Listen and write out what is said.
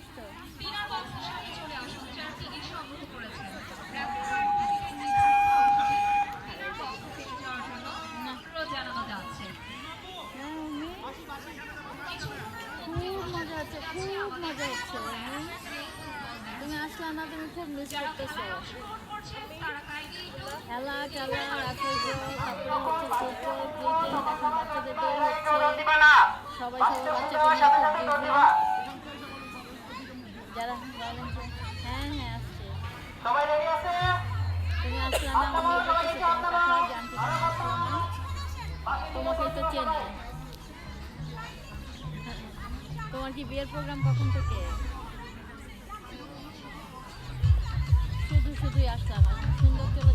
আসতো? খুব মজা হচ্ছে, খুব মজা হচ্ছে। তুমি আসলা না, তুমি খুব মিস করতেছো। খেলা টেলা রাখবো, তারপরে হচ্ছে ফুটবল ক্রিকেট, এখন বাচ্চাদেরকে হচ্ছে সবাই বাচ্চাদের যারা হ্যাঁ হ্যাঁ আসছে। তুমি আসলা না, আমি তোমার কথা জানতে আসলাম না, তোমাকে তো চেনে। তোমার কি বিয়ের প্রোগ্রাম কখন থেকে? শুধুই আসলাম, সুন্দর চলে